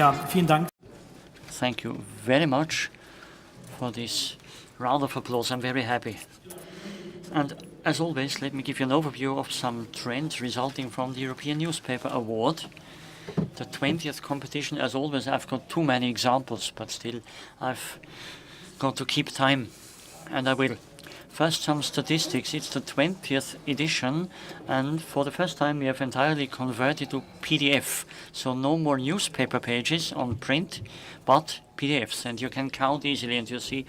Ja, vielen Dank. Thank you very much for this round of applause. I'm very happy. And as always, let me give you an overview of some trends resulting from the European Newspaper Award. The 20th competition, as always, I've got too many examples, but still I've got to keep time, and I will. First, some statistics. It's the 20th edition, and for the first time we have entirely converted to PDF. So no more newspaper pages on print, but PDFs, and you can count easily, and you see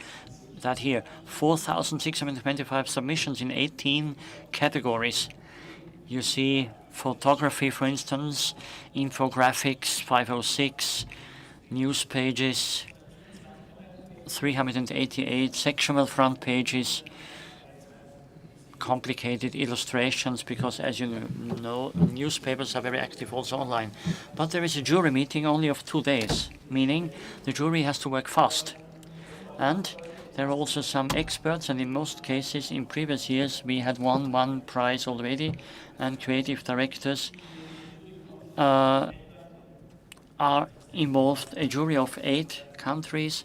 that here, 4,625 submissions in 18 categories. You see photography, for instance, infographics, 506, news pages, 388, sectional front pages, complicated illustrations, because as you know, newspapers are very active also online. But there is a jury meeting only of 2 days, meaning the jury has to work fast. And there are also some experts, and in most cases in previous years we had won one prize already, and creative directors are involved. A jury of 8 countries,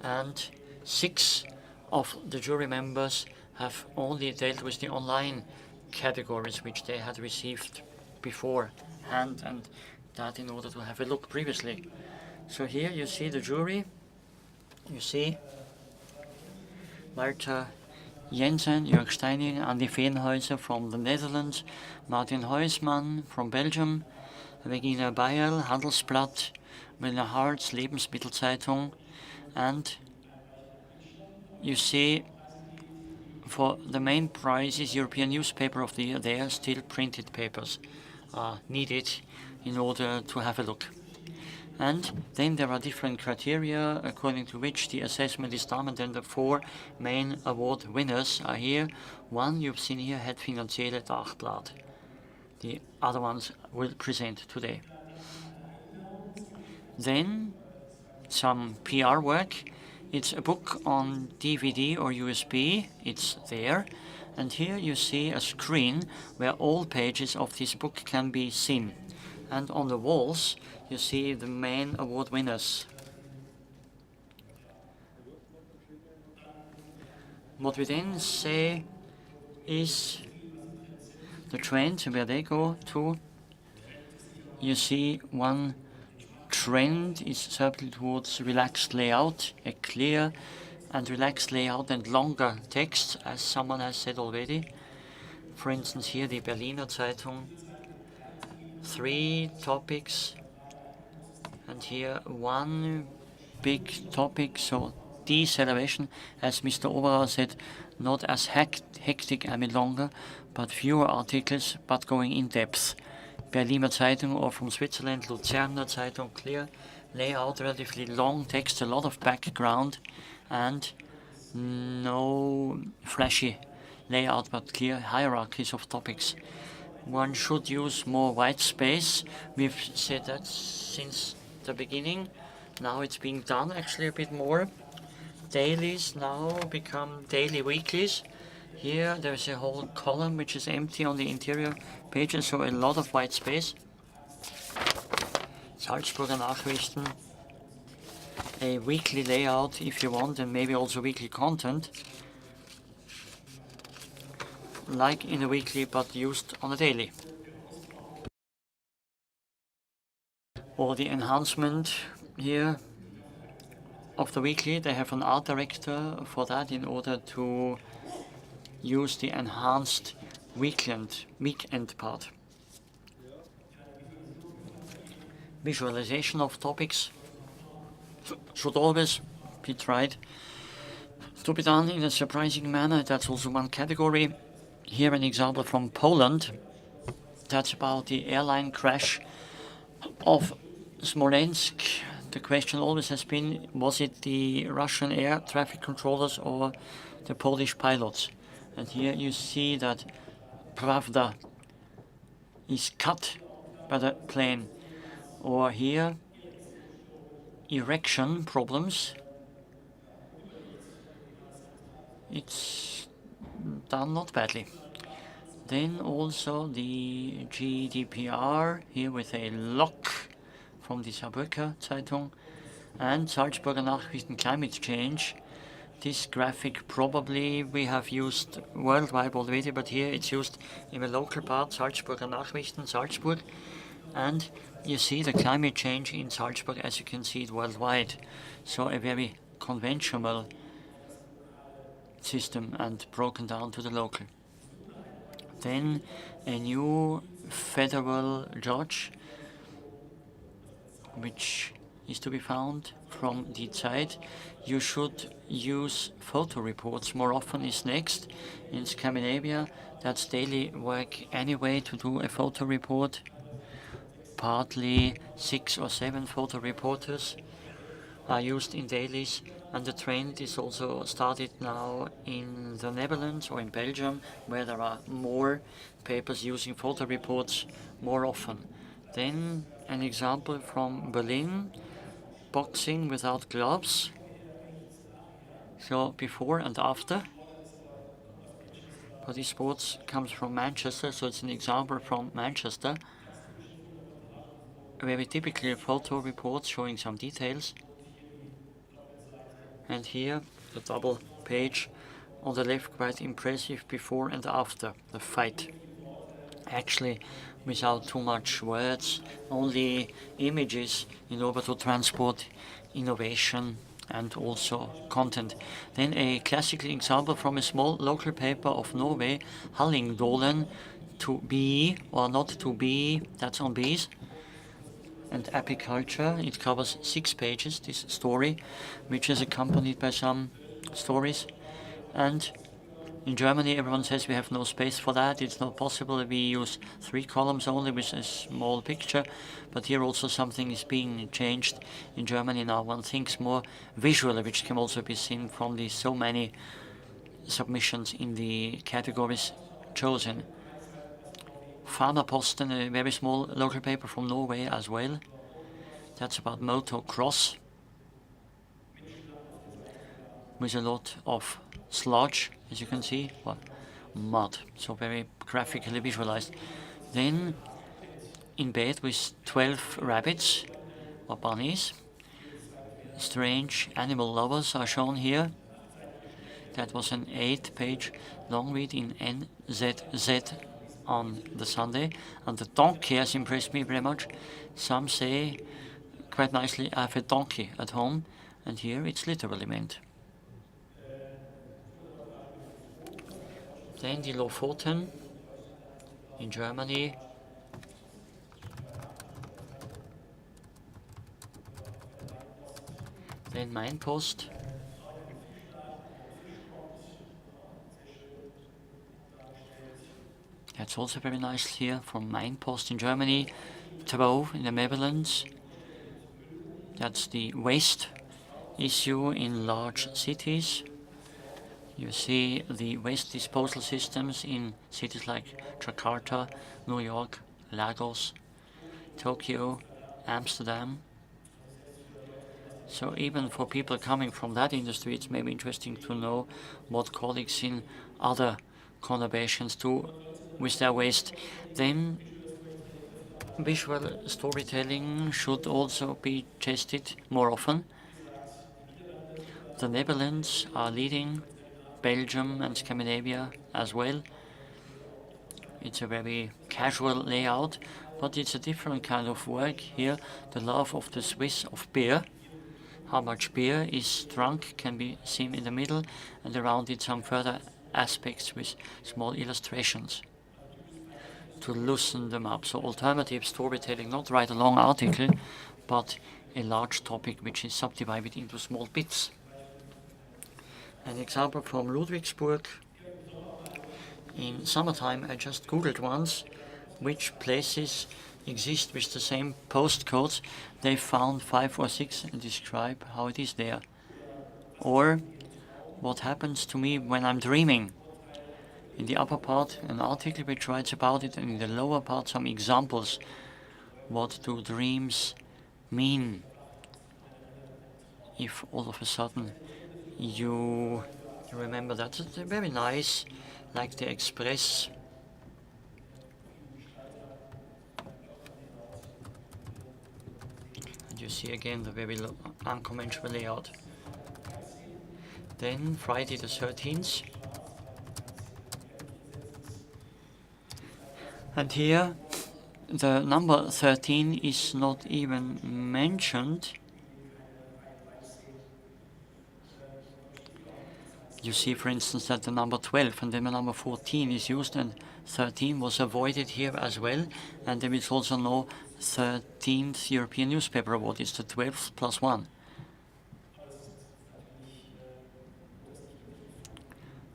and 6 of the jury members have only dealt with the online categories which they had received beforehand, and that in order to have a look previously. So here you see the jury. You see Walter Jensen, Jörg Steining, Andi Veenhuizer from the Netherlands, Martin Heusmann from Belgium, Regina Bayerl, Handelsblatt, Wilner Hartz, Lebensmittelzeitung, and you see for the main prize is European Newspaper of the Year. There still printed papers are needed in order to have a look. And then there are different criteria according to which the assessment is done, and then the 4 main award winners are here. One you've seen here, Het Financiële Dagblad. The other ones will present today. Then some PR work. It's a book on DVD or USB. It's there. And here you see a screen where all pages of this book can be seen. And on the walls you see the main award winners. What we then say is the trends where they go to. You see one trend is certainly towards relaxed layout, a clear and relaxed layout and longer text, as someone has said already. For instance, here the Berliner Zeitung, 3 topics, and here one big topic. So deceleration, as Mr. Oberauer said, not as hectic, I mean longer, but fewer articles, but going in depth. Berliner Zeitung, or from Switzerland, Luzerner Zeitung, clear layout, relatively long text, a lot of background, and no flashy layout, but clear hierarchies of topics. One should use more white space. We've said that since the beginning. Now it's being done actually a bit more. Dailies now become daily weeklies. Here there's a whole column which is empty on the interior pages, so a lot of white space. Salzburger Nachrichten, a weekly layout if you want, and maybe also weekly content, like in a weekly but used on a daily. Or the enhancement here of the weekly, they have an art director for that in order to use the enhanced weekend part. Visualization of topics should always be tried to be done in a surprising manner. That's also one category. Here an example from Poland. That's about the airline crash of Smolensk. The question always has been, was it the Russian air traffic controllers or the Polish pilots? And here you see that Pravda is cut by the plane. Or here, erection problems. It's done not badly. Then also the GDPR, here with a lock from the Saarbrücker Zeitung, and Salzburger Nachrichten climate change. This graphic probably we have used worldwide already, but here it's used in the local part, Salzburger Nachrichten, Salzburg. And you see the climate change in Salzburg as you can see it worldwide. So a very conventional system and broken down to the local. Then a new federal judge, which is to be found from the Zeit. You should use photo reports more often is next. In Scandinavia, that's daily work anyway to do a photo report. Partly 6 or 7 photo reporters are used in dailies, and the trend is also started now in the Netherlands or in Belgium, where there are more papers using photo reports more often. Then an example from Berlin, boxing without gloves. So before and after. But this sports comes from Manchester, so it's an example from Manchester. Very typically photo reports showing some details. And here the double page on the left, quite impressive before and after the fight. Actually without too much words, only images in order to transport innovation and also content. Then a classical example from a small local paper of Norway, Hallingdalen, to be or not to be, that's on bees. And apiculture, it covers 6 pages, this story, which is accompanied by some stories. And in Germany, everyone says we have no space for that. It's not possible. We use 3 columns only with a small picture. But here also something is being changed. In Germany now one thinks more visually, which can also be seen from the so many submissions in the categories chosen. Fanaposten, a very small local paper from Norway as well. That's about motocross, with a lot of sludge, as you can see, well, mud, so very graphically visualized. Then in bed with 12 rabbits or bunnies. Strange animal lovers are shown here. That was an 8-page long read in NZZ on the Sunday, and the donkey has impressed me very much. Some say quite nicely, I have a donkey at home, and here it's literally meant. Then the Lofoten in Germany. Then Mein Post. That's also very nice here from Mein Post in Germany. Trouw in the Netherlands. That's the waste issue in large cities. You see the waste disposal systems in cities like Jakarta, New York, Lagos, Tokyo, Amsterdam. So even for people coming from that industry, it's maybe interesting to know what colleagues in other conurbations do with their waste. Then visual storytelling should also be tested more often. The Netherlands are leading, Belgium and Scandinavia as well. It's a very casual layout, but it's a different kind of work here. The love of the Swiss of beer. How much beer is drunk can be seen in the middle, and around it some further aspects with small illustrations to loosen them up. So alternative storytelling, not write a long article, but a large topic which is subdivided into small bits. An example from Ludwigsburg. In summertime, I just googled once which places exist with the same postcodes. They found 5 or 6 and describe how it is there. Or what happens to me when I'm dreaming. In the upper part, an article which writes about it, and in the lower part, some examples. What do dreams mean? If all of a sudden you remember that. It's very nice, like the Express. And you see again the very unconventional layout. Then Friday the 13th. And here the number 13 is not even mentioned. You see, for instance, that the number 12 and then the number 14 is used, and 13 was avoided here as well. And there is also no 13th European Newspaper Award. It's the 12th plus 1.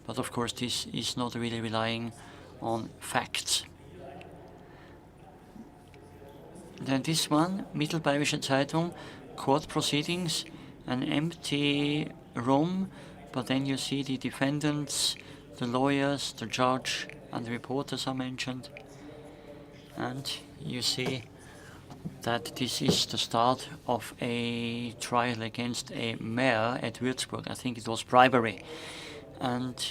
But of course, this is not really relying on facts. Then this one, Mittelbayerische Zeitung, court proceedings, an empty room, but then you see the defendants, the lawyers, the judge, and the reporters are mentioned. And you see that this is the start of a trial against a mayor at Würzburg. I think it was bribery. And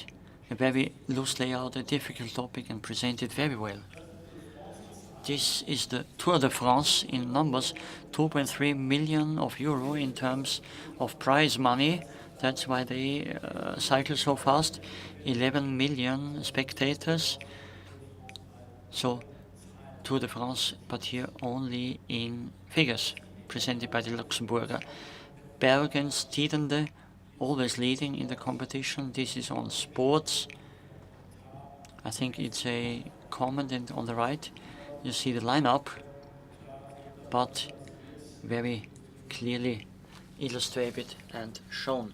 a very loose layout, a difficult topic, and presented very well. This is the Tour de France in numbers, 2.3 million of euro in terms of prize money. That's why they cycle so fast. 11 million spectators. So Tour de France, but here only in figures, presented by the Luxembourger. Bergens Tidende, always leading in the competition. This is on sports. I think it's a comment, and on the right you see the lineup, but very clearly illustrated and shown.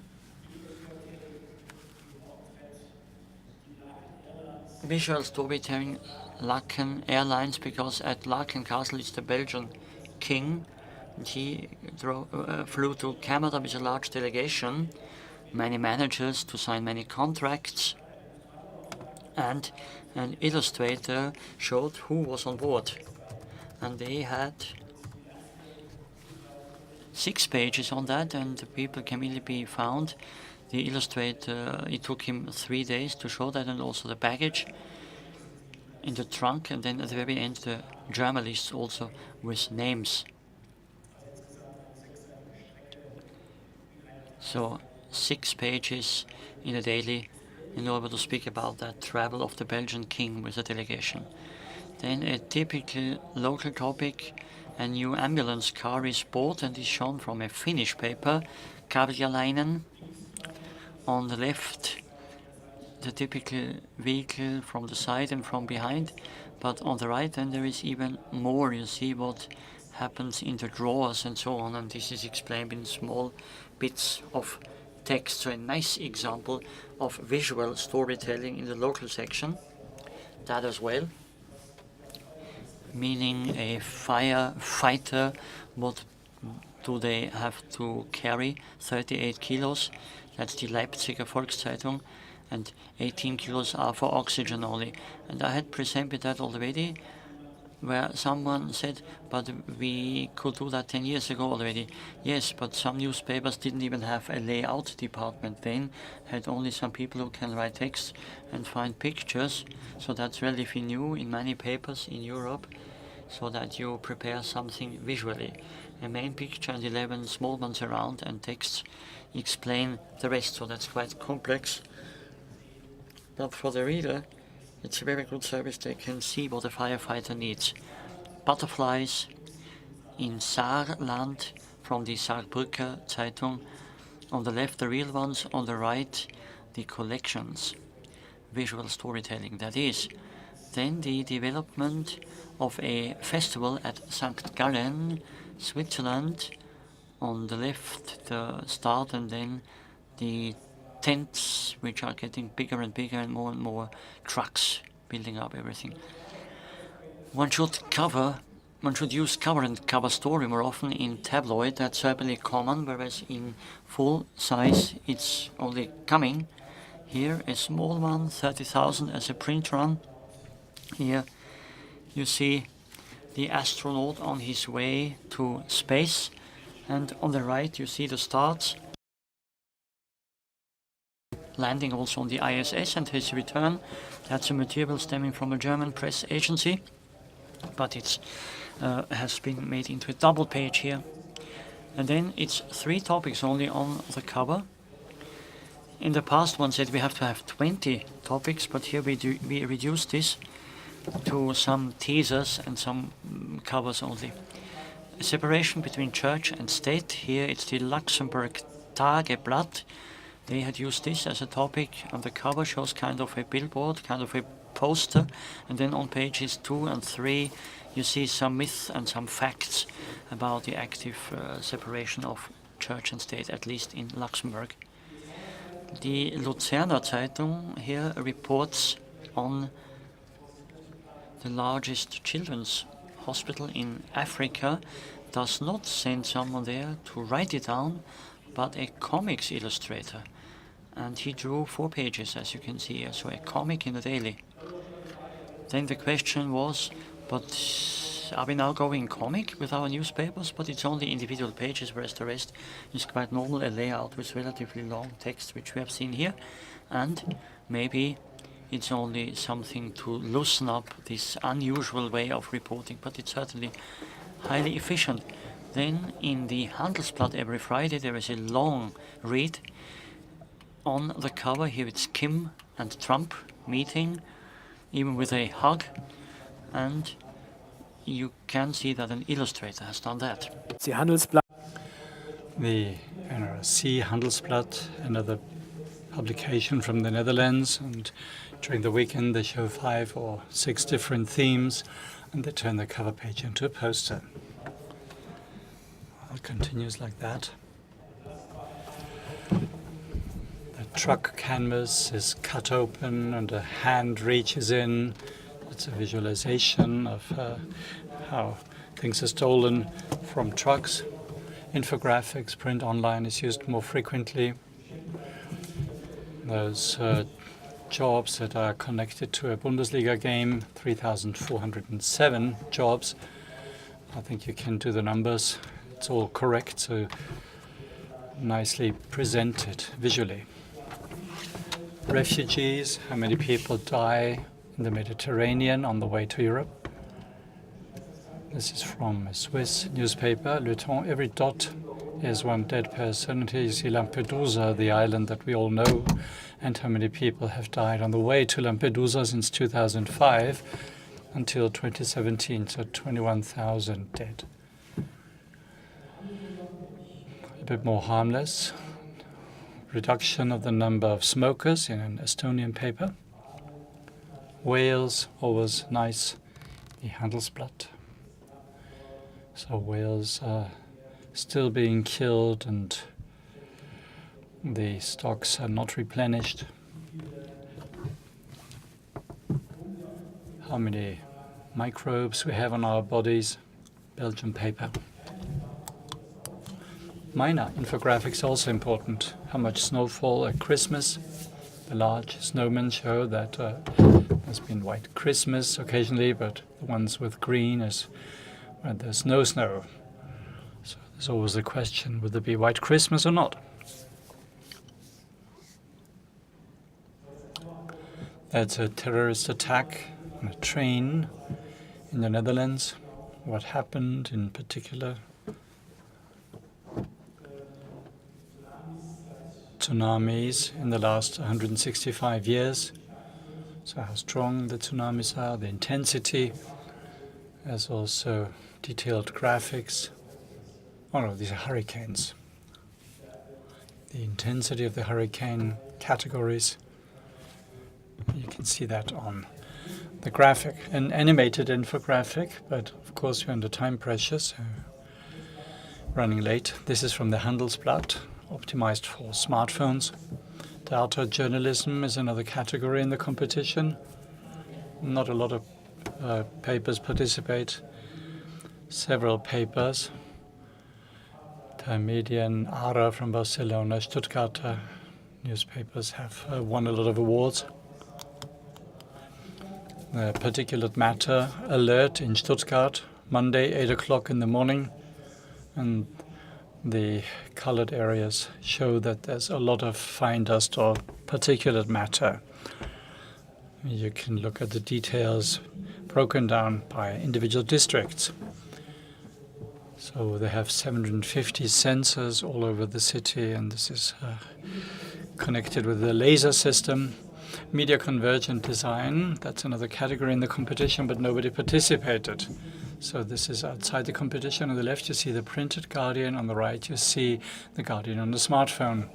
Visual storytelling, Laken Airlines, because at Laken Castle is the Belgian king, and he flew to Canada with a large delegation, many managers to sign many contracts, and an illustrator showed who was on board. And they had 6 pages on that, and the people can really be found. The illustrator, it took him 3 days to show that, and also the baggage in the trunk, and then at the very end the journalists also with names. So 6 pages in a daily in order to speak about that travel of the Belgian king with a delegation. Then a typical local topic, a new ambulance car is bought and is shown from a Finnish paper, Kavialainen. On the left, the typical vehicle from the side and from behind, but on the right then there is even more. You see what happens in the drawers and so on, and this is explained in small bits of text. So a nice example of visual storytelling in the local section. That as well, meaning a firefighter, what do they have to carry? 38 kilos, that's the Leipziger Volkszeitung, and 18 kilos are for oxygen only. And I had presented that already, where someone said, but we could do that 10 years ago already. Yes, but some newspapers didn't even have a layout department then, had only some people who can write text and find pictures. So that's relatively new in many papers in Europe, so that you prepare something visually. A main picture and 11 small ones around, and texts explain the rest, so that's quite complex. But for the reader, it's a very good service. They can see what a firefighter needs. Butterflies in Saarland from the Saarbrücker Zeitung. On the left, the real ones. On the right, the collections. Visual storytelling, that is. Then the development of a festival at St. Gallen, Switzerland. On the left, the start, and then the tents, which are getting bigger and bigger, and more trucks building up everything. One should use cover and cover story more often in tabloid. That's certainly common, whereas in full size it's only coming. Here a small one, 30,000 as a print run. Here you see the astronaut on his way to space, and on the right you see the stars. Landing also on the ISS and his return. That's a material stemming from a German press agency, but it has been made into a double page here. And then it's 3 topics only on the cover. In the past, one said we have to have 20 topics, but here we reduced this to some teasers and some covers only. A separation between church and state. Here it's the Luxembourg Tageblatt. They had used this as a topic, and the cover shows kind of a billboard, kind of a poster, and then on pages 2 and 3 you see some myths and some facts about the active separation of church and state, at least in Luxembourg. The Luzerner Zeitung here reports on the largest children's hospital in Africa. Does not send someone there to write it down, but a comics illustrator. And he drew 4 pages, as you can see here, so a comic in the daily. Then the question was, but are we now going comic with our newspapers? But it's only individual pages, whereas the rest is quite normal, a layout with relatively long text, which we have seen here. And maybe it's only something to loosen up this unusual way of reporting, but it's certainly highly efficient. Then in the Handelsblatt every Friday there is a long read. On the cover here it's Kim and Trump meeting, even with a hug, and you can see that an illustrator has done that. The Handelsblatt. The NRC Handelsblatt, another publication from the Netherlands, and during the weekend they show 5 or 6 different themes, and they turn the cover page into a poster. It continues like that. The truck canvas is cut open and a hand reaches in. It's a visualization of how things are stolen from trucks. Infographics, print online is used more frequently. Those jobs that are connected to a Bundesliga game, 3,407 jobs. I think you can do the numbers. It's all correct, so nicely presented visually. Refugees, how many people die in the Mediterranean on the way to Europe? This is from a Swiss newspaper, Le Temps. Every dot is one dead person. And here you see Lampedusa, the island that we all know, and how many people have died on the way to Lampedusa since 2005 until 2017, so 21,000 dead. A bit more harmless. Reduction of the number of smokers in an Estonian paper. Whales, always nice, the Handelsblatt. So whales are still being killed and the stocks are not replenished. How many microbes we have on our bodies, Belgian paper. Minor infographics also important. How much snowfall at Christmas. The large snowmen show that there's been white Christmas occasionally, but the ones with green is when there's no snow. So there's always the question, would there be white Christmas or not? That's a terrorist attack on a train in the Netherlands. What happened in particular? Tsunamis in the last 165 years. So how strong the tsunamis are, the intensity. There's also detailed graphics. Oh no, these are hurricanes. The intensity of the hurricane categories. You can see that on the graphic. An animated infographic, but of course we're under time pressure, so running late. This is from the Handelsblatt, optimized for smartphones. Data journalism is another category in the competition. Not a lot of papers participate. Several papers. Median, ARA from Barcelona, Stuttgart newspapers have won a lot of awards. Particulate matter alert in Stuttgart, Monday, 8 o'clock in the morning. And the colored areas show that there's a lot of fine dust or particulate matter. You can look at the details broken down by individual districts. So they have 750 sensors all over the city, and this is connected with the laser system. Media convergent design, that's another category in the competition, but nobody participated. So this is outside the competition. On the left, you see the printed Guardian. On the right, you see the Guardian on the smartphone.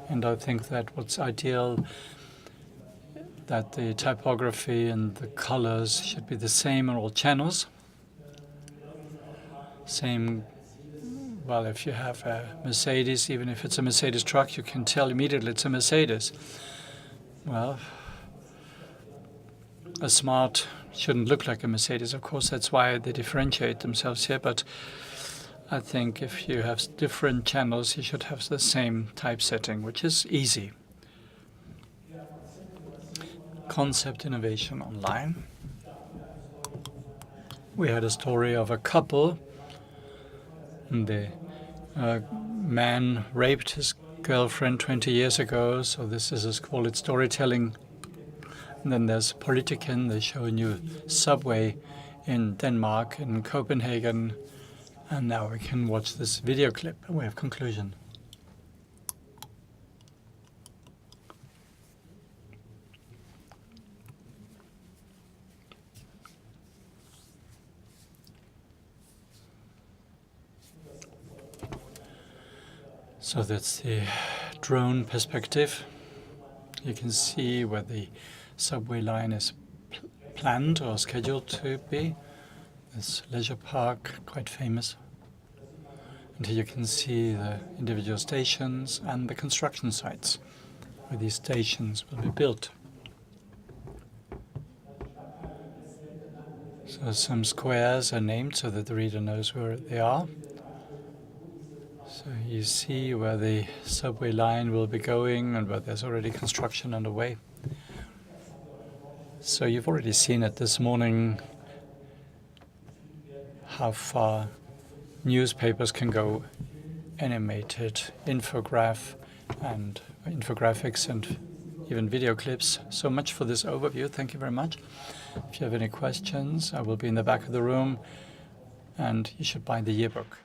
And I think that what's ideal, that the typography and the colors should be the same on all channels. Same, well, if you have a Mercedes, even if it's a Mercedes truck, you can tell immediately it's a Mercedes. Well, a smart shouldn't look like a Mercedes, of course. That's why they differentiate themselves here. But I think if you have different channels, you should have the same typesetting, which is easy. Concept innovation online. We had a story of a couple. The man raped his girlfriend 20 years ago, so this is called it storytelling. And then there's Politiken. They show a new subway in Denmark, in Copenhagen. And now we can watch this video clip and we have conclusion. So that's the drone perspective. You can see where the subway line is planned or scheduled to be. This leisure park, quite famous. And here you can see the individual stations and the construction sites where these stations will be built. So some squares are named so that the reader knows where they are. So you see where the subway line will be going and where there's already construction underway. So you've already seen it this morning, how far newspapers can go, animated infographics and even video clips. So much for this overview. Thank you very much. If you have any questions, I will be in the back of the room, and you should buy the yearbook.